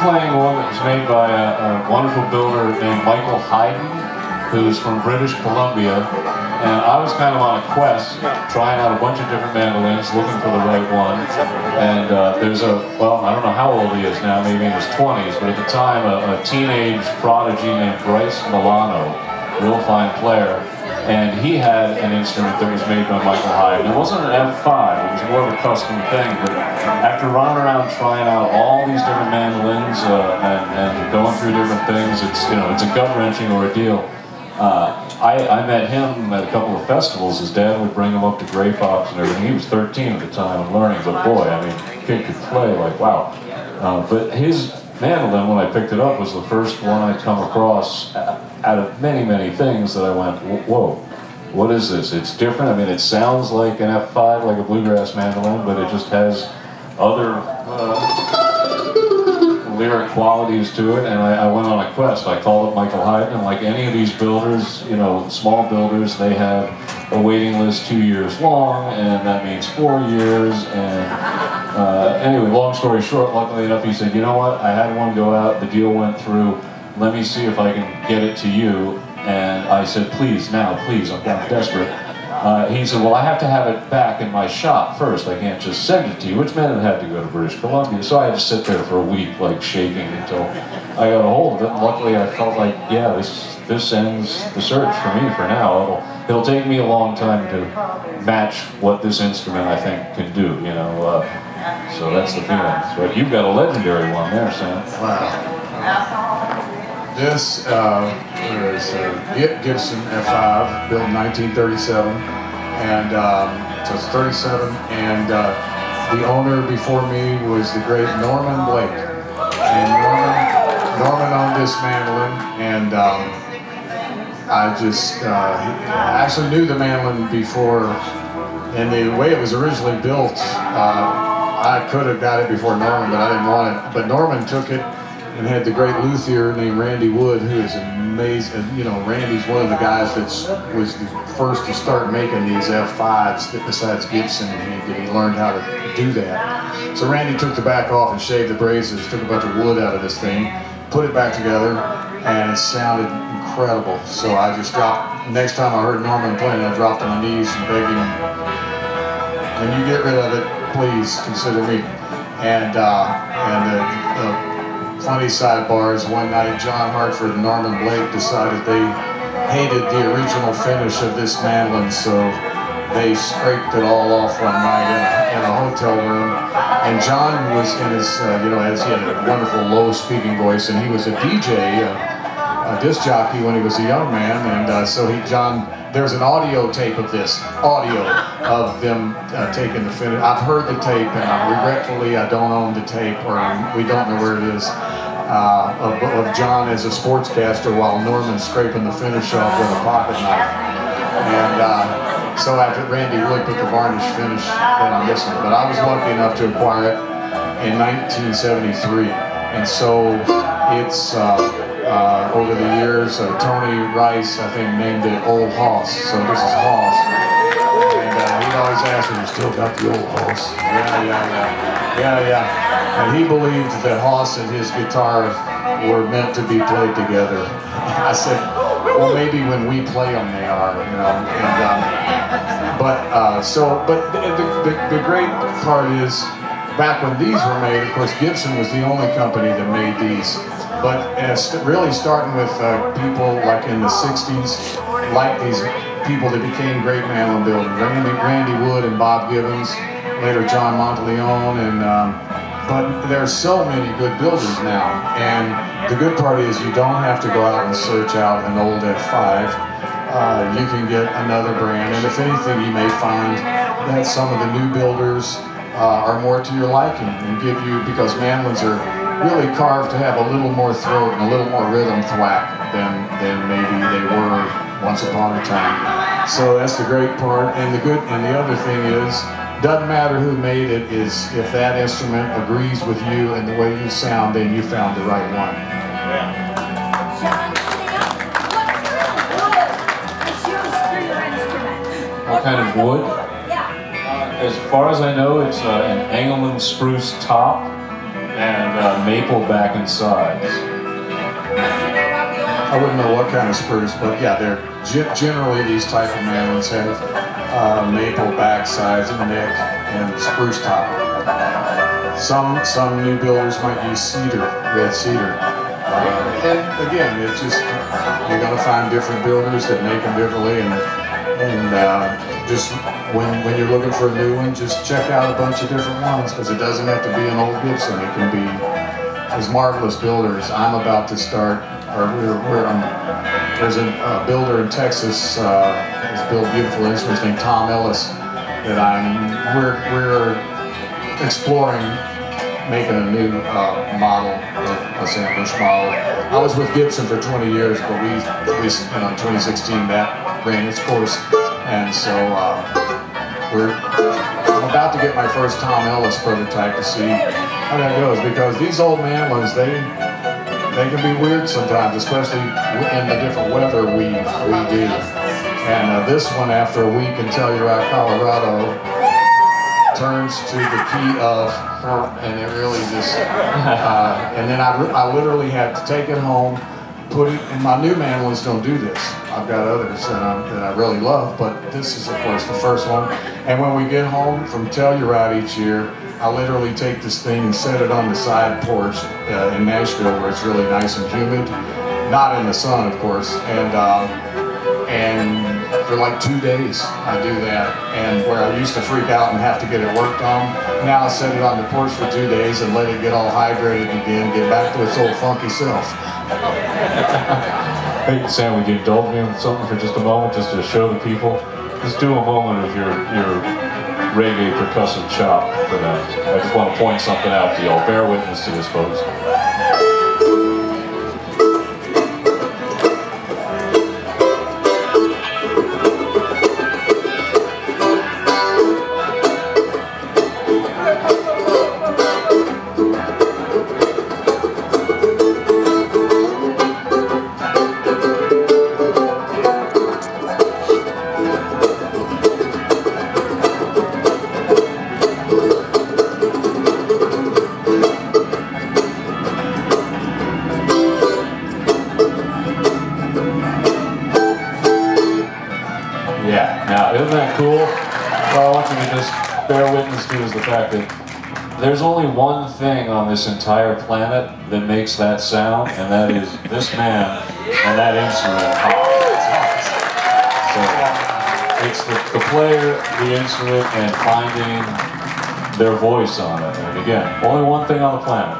playing one that was made by a wonderful builder named Michael Hayden, who's from British Columbia. And I was kind of on a quest, trying out a bunch of different mandolins, looking for the right one. And there's well, I don't know how old he is now, maybe in his 20s, but at the time, a teenage prodigy named Bryce Milano, real fine player. And he had an instrument that was made by Michael Hayden. It wasn't an F5, it was more of a custom thing, but after running around trying out all these different mandolins and going through different things, it's a gut-wrenching ordeal. I met him at a couple of festivals. His dad would bring him up to Grey Fox and everything. He was 13 at the time and learning, but boy, I mean, the kid could play like wow. But his mandolin, when I picked it up, was the first one I'd come across out of many, many things that I went, whoa, what is this? It's different. I mean, it sounds like an F5, like a bluegrass mandolin, but it just has other lyric qualities to it, and I went on a quest. I called up Michael Hayden, and like any of these builders, small builders, they have a waiting list 2 years long, and that means 4 years, and anyway, long story short, luckily enough, he said, you know what, I had one go out, the deal went through, let me see if I can get it to you. And I said, please, now, please, I'm desperate. He said, well, I have to have it back in my shop first. I can't just send it to you, which meant it had to go to British Columbia. So I had to sit there for a week, like shaking until I got a hold of it. And luckily, I felt like, yeah, this ends the search for me for now. It'll take me a long time to match what this instrument, I think, can do, so that's the feeling. But you've got a legendary one there, Sam. Wow. This is a Gibson F5, built in 1937, and so it's 37. And the owner before me was the great Norman Blake, and Norman owned this mandolin, and I actually knew the mandolin before, and the way it was originally built, I could have got it before Norman, but I didn't want it. But Norman took it and had the great luthier named Randy Wood, who is amazing. Randy's one of the guys that was the first to start making these F5s besides Gibson. He learned how to do that. So Randy took the back off and shaved the braces, took a bunch of wood out of this thing, put it back together, and it sounded incredible. So I just dropped, next time I heard Norman playing, I dropped on my knees and begged him, when you get rid of it, please consider me. And the funny sidebar is one night John Hartford and Norman Blake decided they hated the original finish of this mandolin, so they scraped it all off one night in a hotel room. And John was in his, as he had a wonderful low speaking voice, and he was a DJ, a disc jockey when he was a young man, and so there's an audio tape of this, of them taking the finish. I've heard the tape, and regretfully I don't own the tape, or we don't know where it is, of John as a sportscaster while Norman's scraping the finish off with a pocket knife. And so after Randy Wood put the varnish finish then on this one, but I was lucky enough to acquire it in 1973, and so it's over the years, Tony Rice, I think, named it Old Hoss, so this is Hoss. And he'd always ask me, you still got the old Hoss? Yeah. And he believed that Hoss and his guitar were meant to be played together. I said, well, maybe when we play them they are, But the great part is, back when these were made, of course, Gibson was the only company that made these. But really starting with people like in the 60s, like these people that became great mandolin builders, Randy Wood and Bob Gibbons, later John Monteleone, but there's so many good builders now. And the good part is you don't have to go out and search out an old F5. You can get another brand, and if anything, you may find that some of the new builders are more to your liking and give you, because mandolins are really carved to have a little more throat and a little more rhythm thwack than maybe they were once upon a time. So that's the great part. And the other thing is, doesn't matter who made it, is if that instrument agrees with you and the way you sound, then you found the right one. What kind of wood? As far as I know, it's an Engelmann spruce top. and maple back and sides. I wouldn't know what kind of spruce, but yeah, they're generally these type of mandolins have maple back sides and neck and spruce top. Some new builders might use cedar, red cedar. And again, it's just, you're going to find different builders that make them differently, and just when you're looking for a new one, just check out a bunch of different ones, because it doesn't have to be an old Gibson. It can be as marvelous builders. I'm about to start, or there's a builder in Texas has built beautiful instruments named Tom Ellis that we're exploring making a new model, a Sandbush model. I was with Gibson for 20 years, but we in 2016 that ran its course, and so I'm about to get my first Tom Ellis prototype to see how that goes, because these old mandolins, they can be weird sometimes, especially in the different weather we do. And this one, after a week in Telluride, Colorado, turns to the key of, and it really just, and then I literally had to take it home, put it, and my new mandolins don't do this. I've got others that I really love, but this is of course the first one. And when we get home from Telluride each year, I literally take this thing and set it on the side porch in Nashville, where it's really nice and humid, not in the sun of course, and for like 2 days I do that, and where I used to freak out and have to get it worked on, now I set it on the porch for 2 days and let it get all hydrated again, get back to its old funky self. Hey Sam, would you indulge me with something for just a moment, just to show the people? Just do a moment of your reggae percussive chop for them. I just want to point something out to y'all. Bear witness to this, folks. Isn't that cool? What I want you to just bear witness to is the fact that there's only one thing on this entire planet that makes that sound, and that is this man and that instrument. So it's the player, the instrument, and finding their voice on it. And again, only one thing on the planet.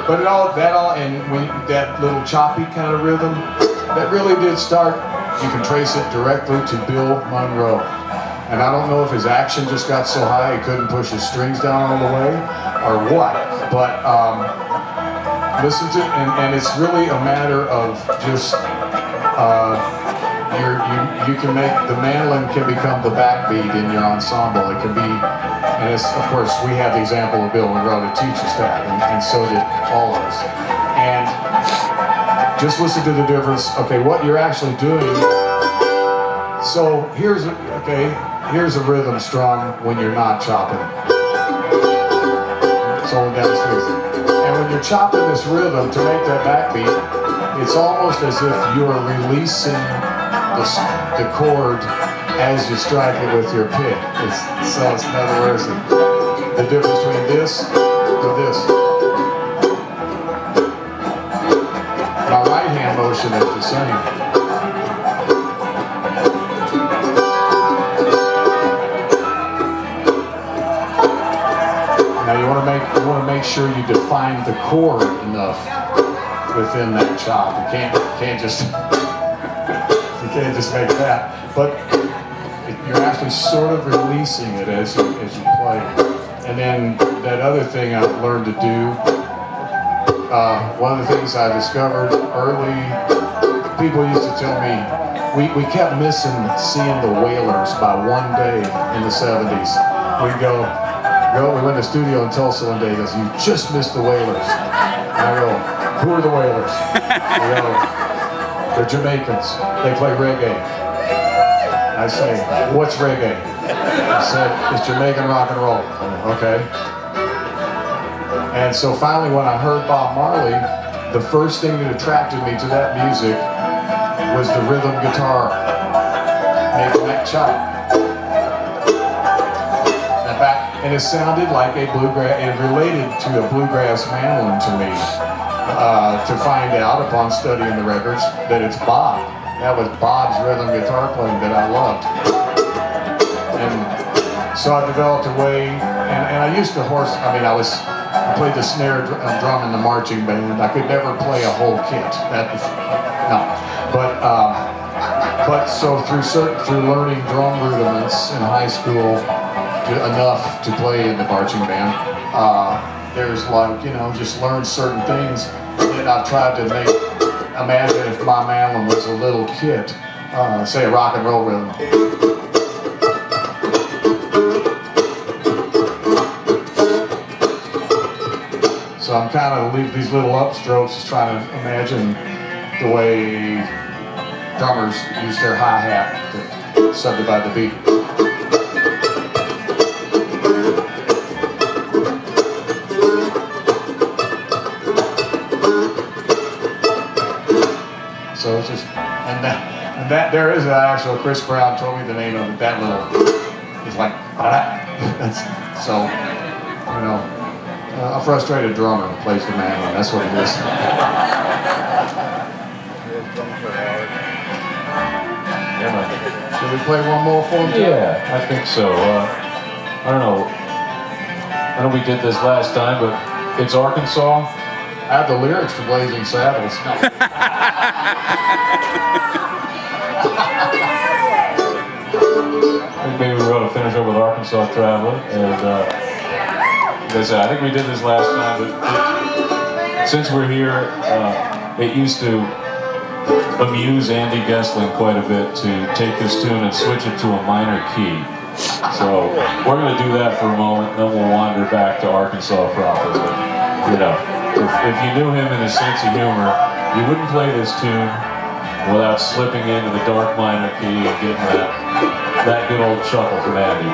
But that little choppy kind of rhythm, that really did start. You can trace it directly to Bill Monroe. And I don't know if his action just got so high he couldn't push his strings down all the way, or what. But listen to, and it's really a matter of just, you can make, the mandolin can become the backbeat in your ensemble. It can be, and it's, of course, we have the example of Bill Monroe to teach us that, and so did all of us. And just listen to the difference. Okay, what you're actually doing. So here's a rhythm strung when you're not chopping. So down the strings. And when you're chopping this rhythm to make that backbeat, it's almost as if you're releasing the chord as you strike it with your pick. So it's in other words, the difference between this to this. My right hand motion is the same. Now you want to make sure you define the chord enough within that chop. You can't just make that. But you're actually sort of releasing it as you play. And then that other thing I've learned to do. One of the things I discovered early, people used to tell me, we kept missing seeing the Wailers by one day in the 70s. We went to the studio in Tulsa one day, he goes, "You just missed the Wailers." And I go, "Who are the Wailers?" They go, "They're Jamaicans, they play reggae." I say, "What's reggae?" I said, "It's Jamaican rock and roll." Okay. And so finally, when I heard Bob Marley, the first thing that attracted me to that music was the rhythm guitar, making that chop. And it sounded like a bluegrass, it related to a bluegrass mandolin to me. To find out upon studying the records that it's Bob. That was Bob's rhythm guitar playing that I loved. And so I developed a way, and I used to I played the snare drum in the marching band. I could never play a whole kit. That was, no. But so through learning drum rudiments in high school, enough to play in the marching band, there's just learn certain things that I've tried to imagine if my mandolin was a little kit, say a rock and roll rhythm. So I'm kind of these little upstrokes, just trying to imagine the way drummers use their hi-hat to subdivide the beat. So it's just, and that there is an actual, Chris Brown told me the name of it, that little, it's like, so, a frustrated drummer plays the mandolin, that's what it is. Should we play one more for him? Yeah, I think so. I don't know we did this last time, but it's Arkansas. I have the lyrics to Blazing Saddles. I think maybe we're going to finish up with Arkansas Traveler, and as I said, I think we did this last time, but since we're here, it used to amuse Andy Gessling quite a bit to take this tune and switch it to a minor key. So we're going to do that for a moment, then we'll wander back to Arkansas proper. If you knew him and his sense of humor, you wouldn't play this tune without slipping into the dark minor key and getting that good old chuckle from Andy.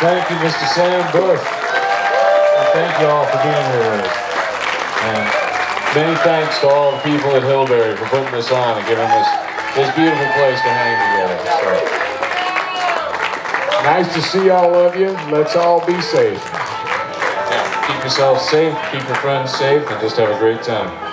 Thank you, Mr. Sam Bush. And thank you all for being here with us. And many thanks to all the people at Hillberry for putting this on and giving this beautiful place to hang together. So, Nice to see all of you. Let's all be safe. yeah, keep yourself safe, keep your friends safe, and just have a great time.